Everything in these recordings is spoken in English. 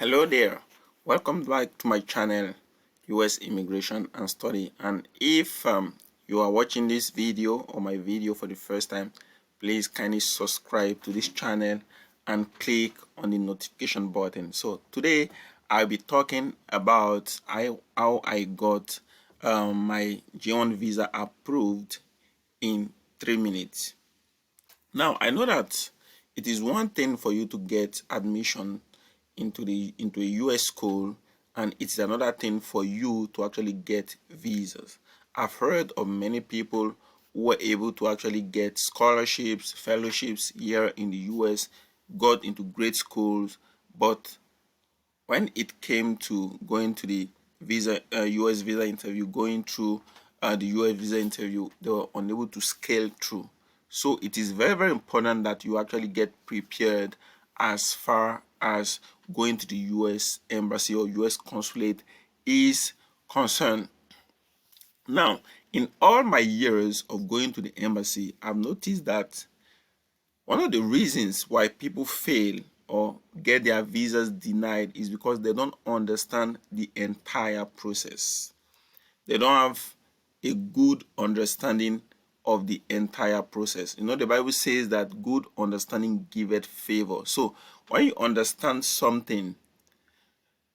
Hello there, welcome back to my channel US Immigration and Study. And if you are watching this video or my video for the first time, please kindly subscribe to this channel and click on the notification button. So today I'll be talking about how I got my G1 visa approved in 3 minutes. Now I know that it is one thing for you to get admission into a US school, and it's another thing for you to actually get visas. I've heard of many people who were able to actually get scholarships, fellowships here in the US, got into great schools, but when it came to going to the US visa interview, going through the US visa interview, they were unable to scale through. So it is very, very important that you actually get prepared as far as going to the US embassy or US consulate is concerned. Now, in all my years of going to the embassy, I've noticed that one of the reasons why people fail or get their visas denied is because they don't understand the entire process. They don't have a good understanding of the entire process. You know, the Bible says that good understanding giveth favor. So when you understand something,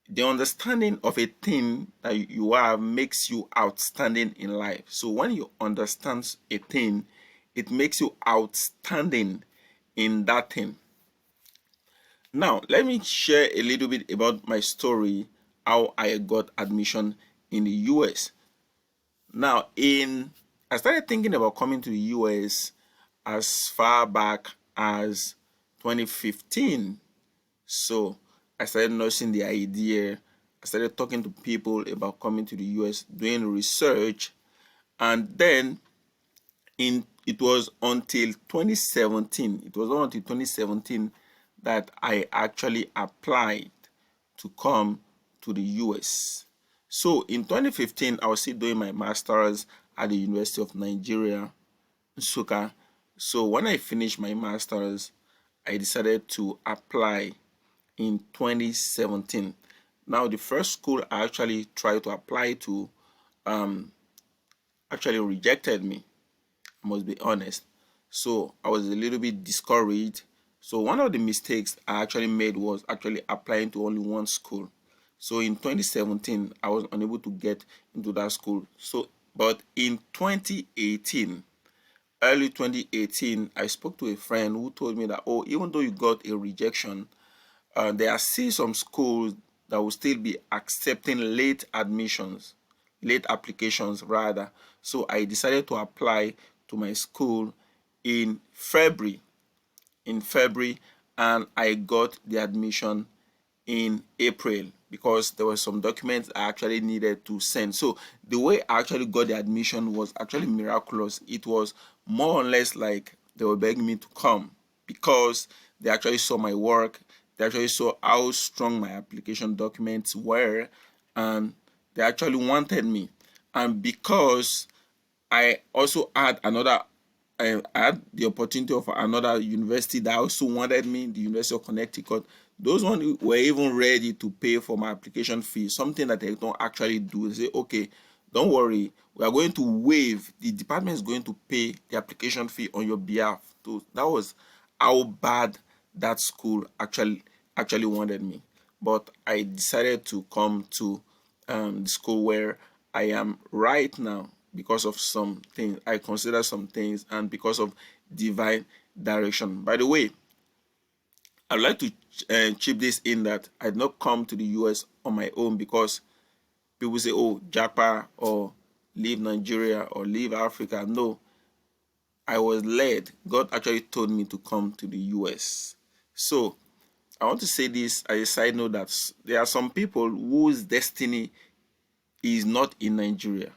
the understanding of a thing that you have makes you outstanding in life. So when you understand a thing, it makes you outstanding in that thing. Now, let me share a little bit about my story, how I got admission in the US. Now, I started thinking about coming to the US as far back as 2015. So I started nursing the idea. I started talking to people about coming to the US, doing research, and then it was until 2017. It was not until 2017 that I actually applied to come to the US. So in 2015, I was still doing my master's at the University of Nigeria, Nsukka. So when I finished my master's, I decided to apply in 2017. Now, the first school I actually tried to apply to actually rejected me, I must be honest. So I was a little bit discouraged. So one of the mistakes I actually made was actually applying to only one school. So in 2017, I was unable to get into that school. But in 2018, early 2018, I spoke to a friend who told me that, oh, even though you got a rejection, there are still some schools that will still be accepting late admissions, late applications rather. So I decided to apply to my school in February, and I got the admission in April because there were some documents I actually needed to send. So the way I actually got the admission was actually miraculous. It was more or less like they were begging me to come because they actually saw my work. They actually saw how strong my application documents were, and they actually wanted me. And because I also had I had the opportunity of another university that also wanted me, the University of Connecticut. Those ones were even ready to pay for my application fee, something that they don't actually do. They say, okay, don't worry, we are going to waive, the department is going to pay the application fee on your behalf. So that was how bad that school actually wanted me. But I decided to come to the school where I am right now because of some things. I consider some things, and because of divine direction. By the way, I'd like to chip this in that I did not come to the US on my own because people say, oh, Japa, or leave Nigeria or leave Africa. No, I was led. God actually told me to come to the US. So I want to say this as a side note that there are some people whose destiny is not in Nigeria.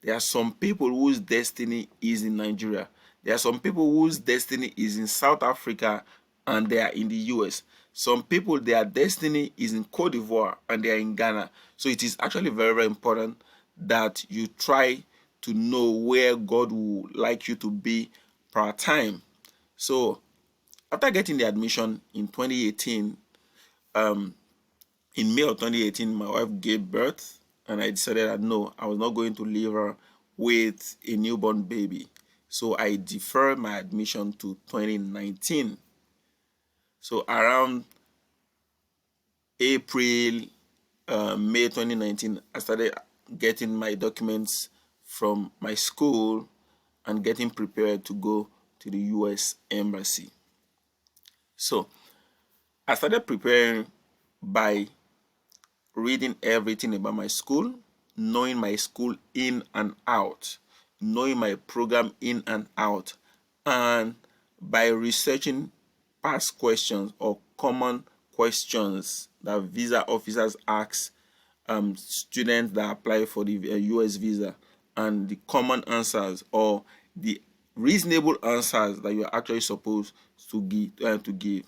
There are some people whose destiny is in Nigeria. There are some people whose destiny is in South Africa and they are in the US. Some people, their destiny is in Cote d'Ivoire and they are in Ghana. So it is actually very, very important that you try to know where God would like you to be per time. So after getting the admission in 2018, in May of 2018, my wife gave birth, and I decided that no, I was not going to leave her with a newborn baby. So I deferred my admission to 2019. So around April, May 2019, I started getting my documents from my school and getting prepared to go to the US Embassy. So I started preparing by reading everything about my school, knowing my school in and out, knowing my program in and out, and by researching past questions or common questions that visa officers ask students that apply for the US visa, and the common answers or the reasonable answers that you're actually supposed to give.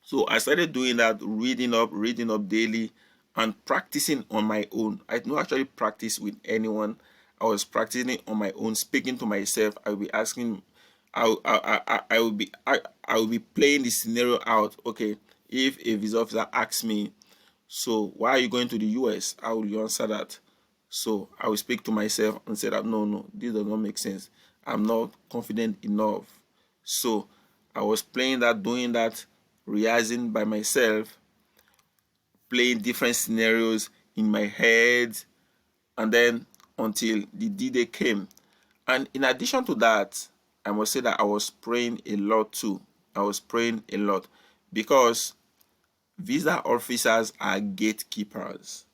So I started doing that, reading up daily, and practicing on my own. I did not actually practice with anyone. I was practicing on my own, speaking to myself. I will be asking, I will be playing the scenario out. Okay, if a visa officer asks me, so why are you going to the US? How will you answer that? So I will speak to myself and say that no, this does not make sense. I'm not confident enough. So I was playing that, doing that, rehearsing by myself, playing different scenarios in my head, and then until the D-Day came. And in addition to that, I must say that I was praying a lot too. I was praying a lot because visa officers are gatekeepers.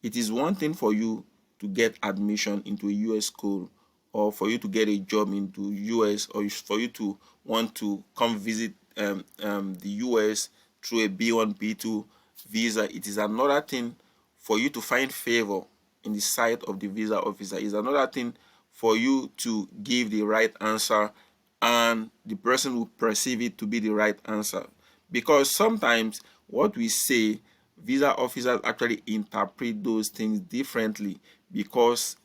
It is one thing for you to get admission into a US school, or for you to get a job into US, or for you to want to come visit the US through a B1, B2 visa. It is another thing for you to find favor in the sight of the visa officer. It's another thing for you to give the right answer and the person will perceive it to be the right answer. Because sometimes what we say, visa officers actually interpret those things differently because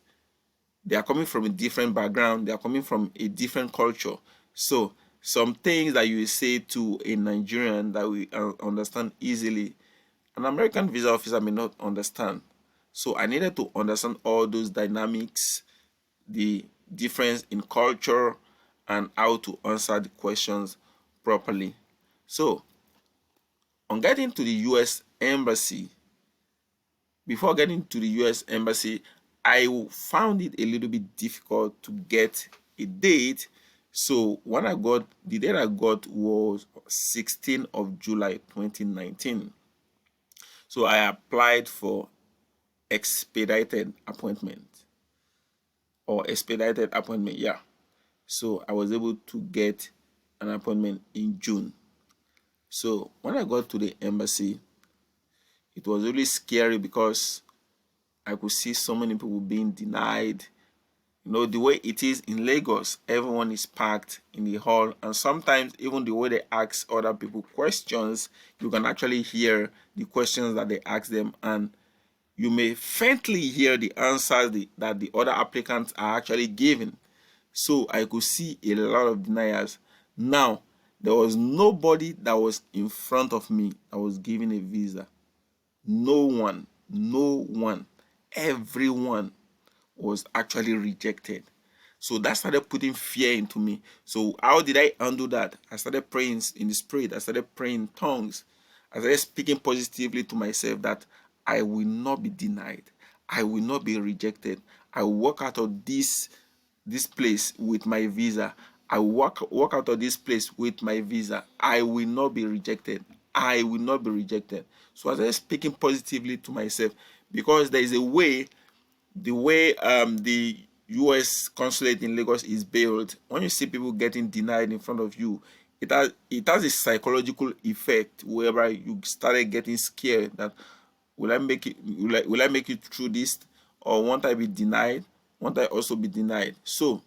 they are coming from a different background, they are coming from a different culture. So some things that you say to a Nigerian that we understand easily, an American visa officer may not understand. So I needed to understand all those dynamics, the difference in culture, and how to answer the questions properly. So on getting to the US Embassy, before getting to the US Embassy, I found it a little bit difficult to get a date. So when I got, the date I got was 16th of July 2019. So I applied for expedited appointment yeah. So I was able to get an appointment in June. So when I got to the embassy, it was really scary because I could see so many people being denied. You know, the way it is in Lagos, everyone is packed in the hall, and sometimes even the way they ask other people questions, you can actually hear the questions that they ask them, and you may faintly hear the answers that the other applicants are actually giving. So I could see a lot of deniers. Now, there was nobody that was in front of me that was given a visa. No one. Everyone was actually rejected. So that started putting fear into me. So how did I undo that? I started praying in the spirit. I started praying in tongues. I started speaking positively to myself that I will not be denied. I will not be rejected. I will walk out of this place with my visa. I walk out of this place with my visa. I will not be rejected. I will not be rejected. So I started speaking positively to myself because there is a way, the way the US consulate in Lagos is built. When you see people getting denied in front of you, it has a psychological effect whereby you started getting scared that will I make it will I make it through this, or won't I be denied? Won't I also be denied? So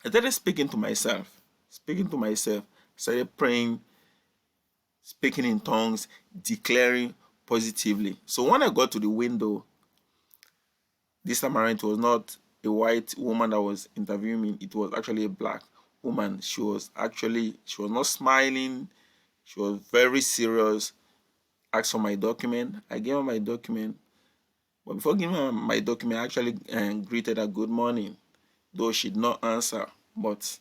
I started speaking to myself, started praying, speaking in tongues, declaring positively. So when I got to the window, this time around, it was not a white woman that was interviewing me. It was actually a black woman. She was not smiling. She was very serious. asked for my document. I gave her my document. But before giving her my document, I actually greeted her good morning, though she did not answer. But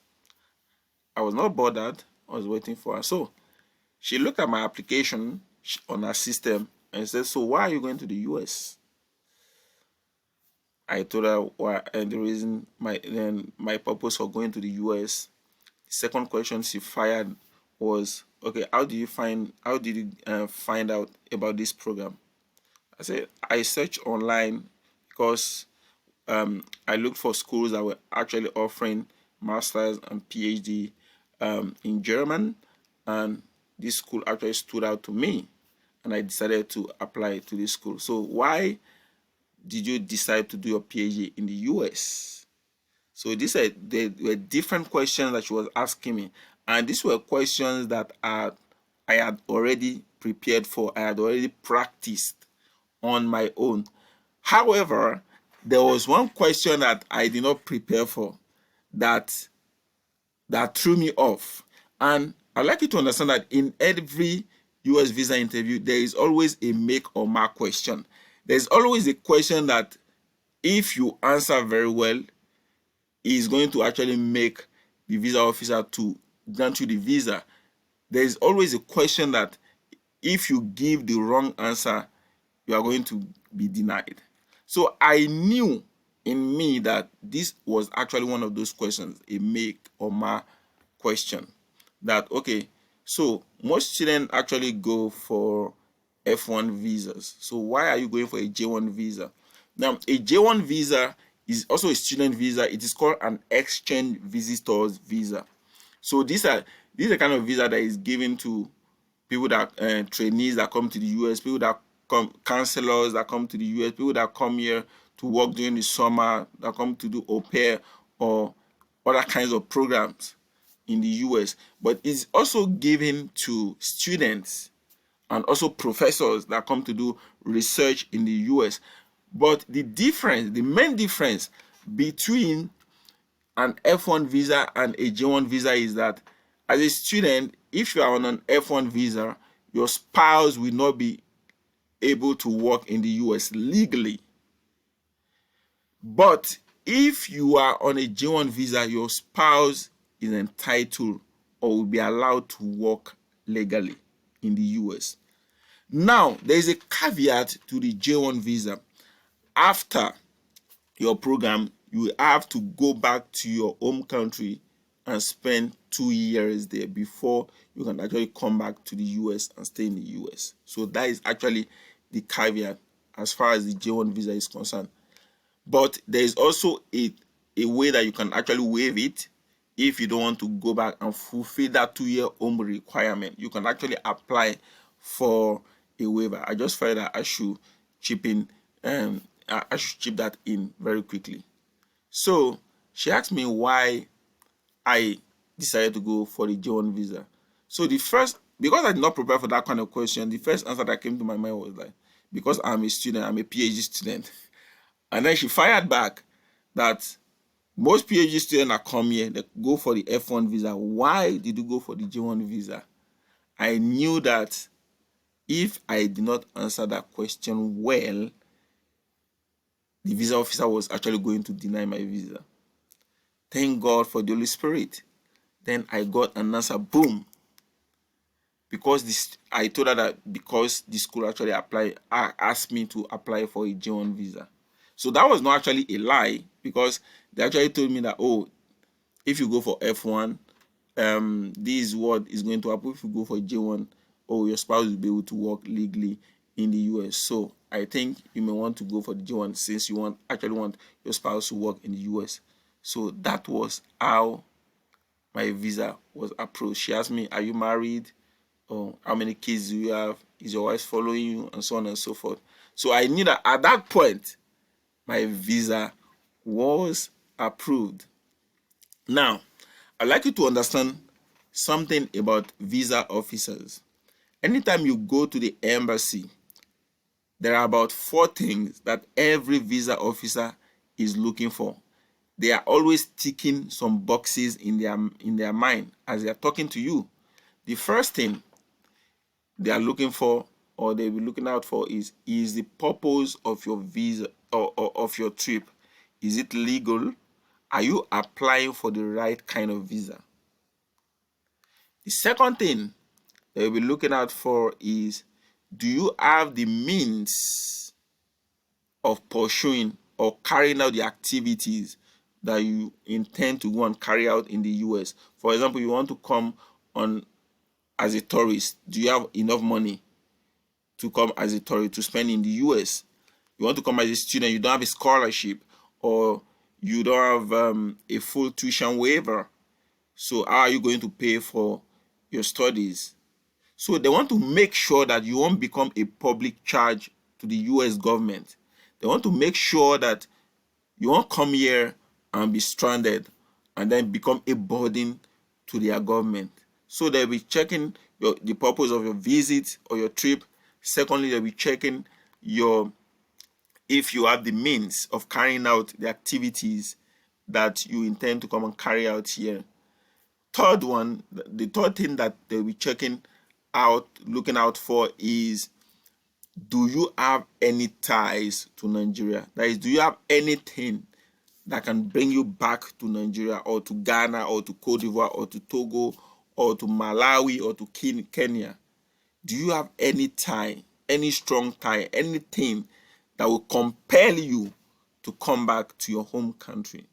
I was not bothered. I was waiting for her. So she looked at my application on her system and said, "So why are you going to the US?" I told her why, and the reason my purpose for going to the US. The second question she fired was, "Okay, how did you find out about this program?" I said, "I searched online because I looked for schools that were actually offering masters and PhD in German, and this school actually stood out to me, and I decided to apply to this school." "So why did you decide to do your PhD in the US?" So they were different questions that she was asking me, and these were questions that I had already prepared for. I had already practiced on my own. However, there was one question that I did not prepare for that threw me off. And I'd like you to understand that in every US visa interview, there is always a make or mark question. There's always a question that if you answer very well, is going to actually make the visa officer to grant you the visa. There is always a question that if you give the wrong answer, you are going to be denied. So I knew in me that this was actually one of those questions, a make or mark question. That, okay, so most students actually go for F1 visas. So why are you going for a J1 visa? Now, a J1 visa is also a student visa. It is called an exchange visitors visa. So these are the kind of visa that is given to people that trainees that come to the US, people that come, counselors that come to the US, people that come here to work during the summer, that come to do au pair or other kinds of programs in the US. But it's also given to students and also professors that come to do research in the US. But the main difference between an F1 visa and a J1 visa is that as a student, if you are on an F1 visa, your spouse will not be able to work in the US legally. But if you are on a J1 visa, your spouse is entitled or will be allowed to work legally in the US. Now, there is a caveat to the J1 visa. After your program, you have to go back to your home country and spend 2 years there before you can actually come back to the US and stay in the US. So that is actually the caveat as far as the J1 visa is concerned. But there is also a way that you can actually waive it if you don't want to go back and fulfill that 2-year home requirement. You can actually apply for a waiver. I just felt that I should chip that in very quickly. So she asked me why I decided to go for the J1 visa. So because I did not prepare for that kind of question, the first answer that came to my mind was like, because I'm a student, I'm a PhD student. And then she fired back that most PhD students that come here, they go for the F1 visa. Why did you go for the J1 visa? I knew that if I did not answer that question well, the visa officer was actually going to deny my visa. Thank God for the Holy Spirit. Then I got an answer, boom. Because I told her that because the school actually asked me to apply for a J1 visa. So that was not actually a lie, because they actually told me that, oh, if you go for F1, this is what is going to happen. If you go for J1, oh, your spouse will be able to work legally in the US. So I think you may want to go for the J1 since you actually want your spouse to work in the US. So that was how my visa was approved. She asked me, are you married? Or how many kids do you have? Is your wife following you? And so on and so forth. So I knew that at that point, my visa was approved. Now, I'd like you to understand something about visa officers. Anytime you go to the embassy, there are about 4 things that every visa officer is looking for. They are always ticking some boxes in their mind as they are talking to you. The first thing they are looking for or they'll be looking out for is the purpose of your visa or of your trip. Is it legal? Are you applying for the right kind of visa? The second thing they'll be looking out for is, do you have the means of pursuing or carrying out the activities that you intend to go and carry out in the US? For example, you want to come on as a tourist. Do you have enough money to come as a tourist to spend in the US? You want to come as a student, you don't have a scholarship, or you don't have a full tuition waiver. So how are you going to pay for your studies? So they want to make sure that you won't become a public charge to the US government. They want to make sure that you won't come here and be stranded and then become a burden to their government. So they'll be checking the purpose of your visit or your trip. Secondly, they'll be checking if you have the means of carrying out the activities that you intend to come and carry out here. The third thing that they'll be looking out for is, do you have any ties to Nigeria? That is, do you have anything that can bring you back to Nigeria or to Ghana or to Cote d'Ivoire or to Togo or to Malawi or to Kenya? Do you have any tie, any strong tie, anything that will compel you to come back to your home country?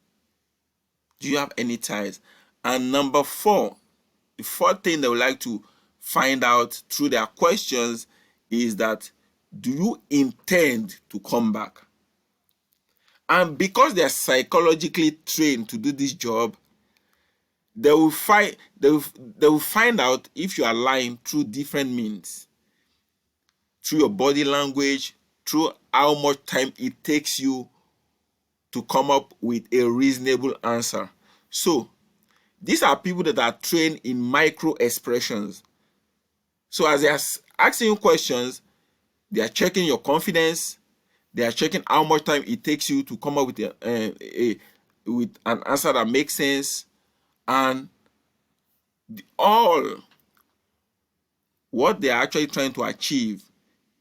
Do you have any ties? And number four, the fourth thing they would like to find out through their questions is that, do you intend to come back? And because they are psychologically trained to do this job, they will find out if you are lying through different means, through your body language, through how much time it takes you to come up with a reasonable answer. So these are people that are trained in micro expressions. So as they are asking you questions, they are checking your confidence. They are checking how much time it takes you to come up with with an answer that makes sense, and what they are actually trying to achieve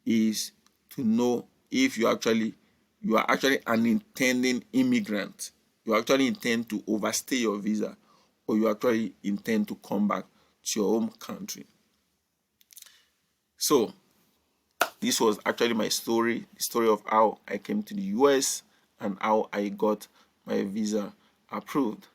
is to know if you are actually an intending immigrant. You actually intend to overstay your visa, or you actually intend to come back to your home country. So this was actually my story, the story of how I came to the US and how I got my visa approved.